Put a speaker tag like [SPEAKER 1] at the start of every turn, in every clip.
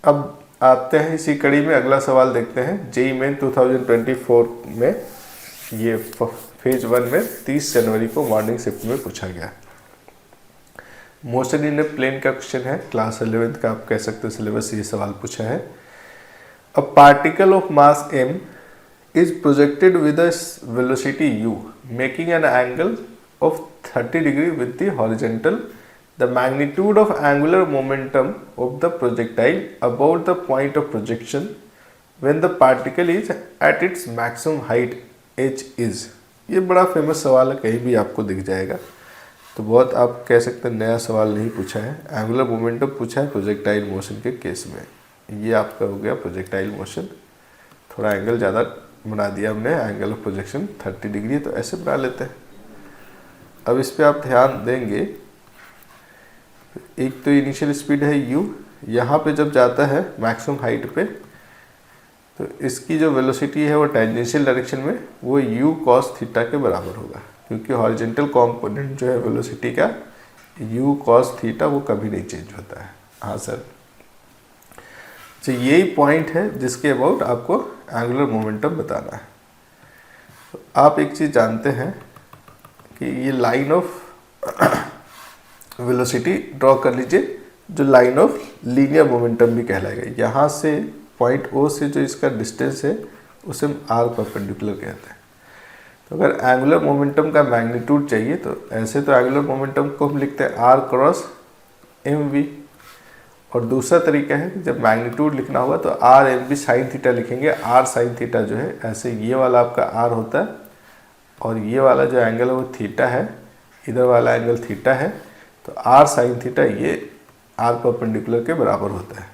[SPEAKER 1] अब आते हैं इसी कड़ी में अगला सवाल देखते हैं। जेईई मेन 2024 में ये फेज 1 में 30 जनवरी को मॉर्निंग शिफ्ट में पूछा गया। मोशन इन ए प्लेन का क्वेश्चन है, क्लास 11th का आप कह सकते हो सिलेबस से ये सवाल पूछा है। A particle of mass m is projected with a velocity u making an angle of 30 degree with the horizontal. The magnitude of angular momentum of the projectile about the point of projection when the particle is at its maximum height h is। ये बड़ा famous सवाल है, कहीं भी आपको दिख जाएगा, तो बहुत आप कह सकते हैं नया सवाल नहीं पूछा है। एंगुलर मोमेंटम पूछा है प्रोजेक्टाइल मोशन के केस में। ये आपका हो गया प्रोजेक्टाइल मोशन, थोड़ा एंगल ज़्यादा बना दिया हमने, एंगल ऑफ प्रोजेक्शन 30 डिग्री, तो ऐसे बना लेते हैं। अब इस पे आप ध्यान देंगे, एक तो इनिशियल स्पीड है u, यहाँ पे जब जाता है मैक्सिमम हाइट पे तो इसकी जो वेलोसिटी है वो टेंजेंशियल डायरेक्शन में वो u cos थीटा के बराबर होगा, क्योंकि हॉरिजॉन्टल कंपोनेंट जो है वेलोसिटी का u cos थीटा वो कभी नहीं चेंज होता है। हाँ सर, तो यही पॉइंट है जिसके अबाउट आपको एंगुलर मोमेंटम बताना है। तो आप एक चीज़ जानते हैं कि ये लाइन ऑफ वेलोसिटी ड्रॉ कर लीजिए, जो लाइन ऑफ लीनियर मोमेंटम भी कहलाएगा। यहाँ से पॉइंट O से जो इसका डिस्टेंस है उसे हम R परपेंडिकुलर कहते हैं। तो अगर एंगुलर मोमेंटम का मैग्नीट्यूड चाहिए तो ऐसे तो एंगुलर मोमेंटम को हम लिखते हैं R क्रॉस mv, और दूसरा तरीका है कि जब मैग्नीट्यूड लिखना होगा तो R mv साइन थीटा लिखेंगे। R साइन थीटा जो है ऐसे ये वाला आपका R होता है और ये वाला जो एंगल है वो थीटा है, इधर वाला एंगल थीटा है, तो R साइन थीटा ये R परपेंडिकुलर के बराबर होता है।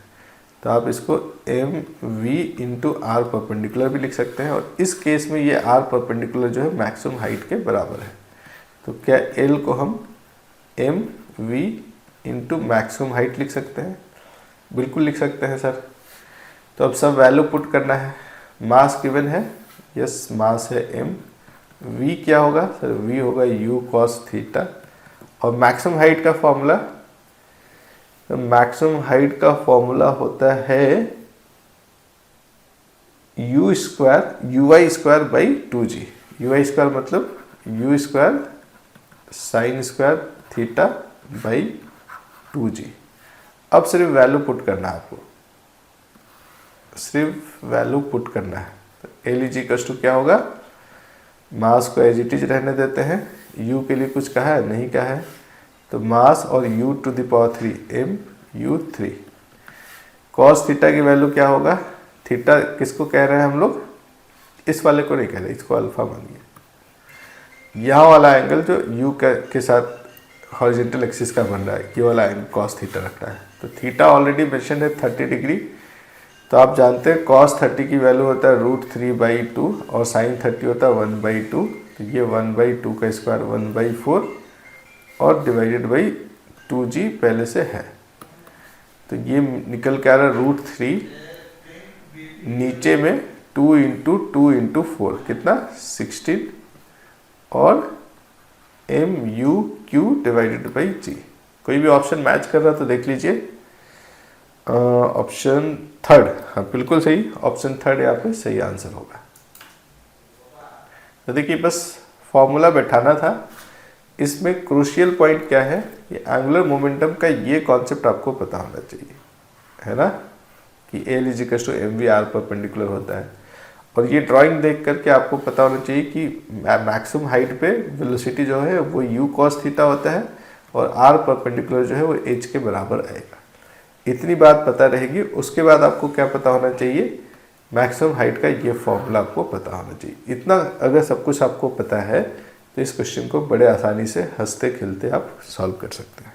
[SPEAKER 1] तो आप इसको mv इंटू R परपेंडिकुलर भी लिख सकते हैं, और इस केस में ये R परपेंडिकुलर जो है मैक्सिमम हाइट के बराबर है। तो क्या L को हम mv इंटू मैक्सिमम हाइट लिख सकते हैं? बिल्कुल लिख सकते हैं सर। तो अब सब वैल्यू पुट करना है। मास गिवन है, यस मास है m, v क्या होगा सर? v होगा u cos थीटा, और मैक्सिमम हाइट का फॉर्मूला, तो मैक्सिमम हाइट का फॉर्मूला होता है u square uy square by 2g। uy square मतलब u square sine square theta by 2g। अब सिर्फ वैल्यू पुट करना है आपको, सिर्फ वैल्यू पुट करना है। तो एल इज इक्वल्स टू क्या होगा? मास को एज इट इज रहने देते हैं, u के लिए कुछ कहा है? नहीं कहा है, तो मास और u to the power 3 mu3। cos theta की वैल्यू क्या होगा? थीटा किसको कह रहे हैं हम लोग? इस वाले को नहीं कह रहे, इसको अल्फा मानिए। यहाँ वाला एंगल जो u के साथ हॉरिजॉन्टल एक्सिस का बन रहा है, ये वाला एंगल cos थीटा रखना है। तो थीटा ऑलरेडी मेंशन है 30 डिग्री, तो आप जानते हैं cos 30 की वैल्यू होता है √3/2 और sin 30 होता है 1/2। तो ये 1/2 का स्क्वायर 1/4 और डिवाइडेड बाई 2g पहले से है, तो ये निकल के आ रहा है √3, नीचे में 2 इंटू 2 इंटू 4 कितना 16, और mu/q डिवाइडेड बाई g। कोई भी ऑप्शन मैच कर रहा तो देख लीजिए। ऑप्शन थर्ड, हाँ बिल्कुल सही, ऑप्शन थर्ड यहाँ पे सही आंसर होगा। तो देखिए बस फॉर्मूला बैठाना था। इसमें क्रूशियल पॉइंट क्या है, ये एंगुलर मोमेंटम का ये कॉन्सेप्ट आपको पता होना चाहिए, है ना, कि L is equal to mv R perpendicular होता है। और ये ड्राइंग देख करके आपको पता होना चाहिए कि मैक्सिमम हाइट पे वेलोसिटी जो है वो u cos थीटा होता है और R परपेंडिकुलर जो है वो h के बराबर आएगा। इतनी बात पता रहेगी। उसके बाद आपको क्या पता होना चाहिए? मैक्सिमम हाइट का ये फॉर्मूला आपको पता होना चाहिए। इतना अगर सब कुछ आपको पता है तो इस क्वेश्चन को बड़े आसानी से हंसते खेलते आप सॉल्व कर सकते हैं।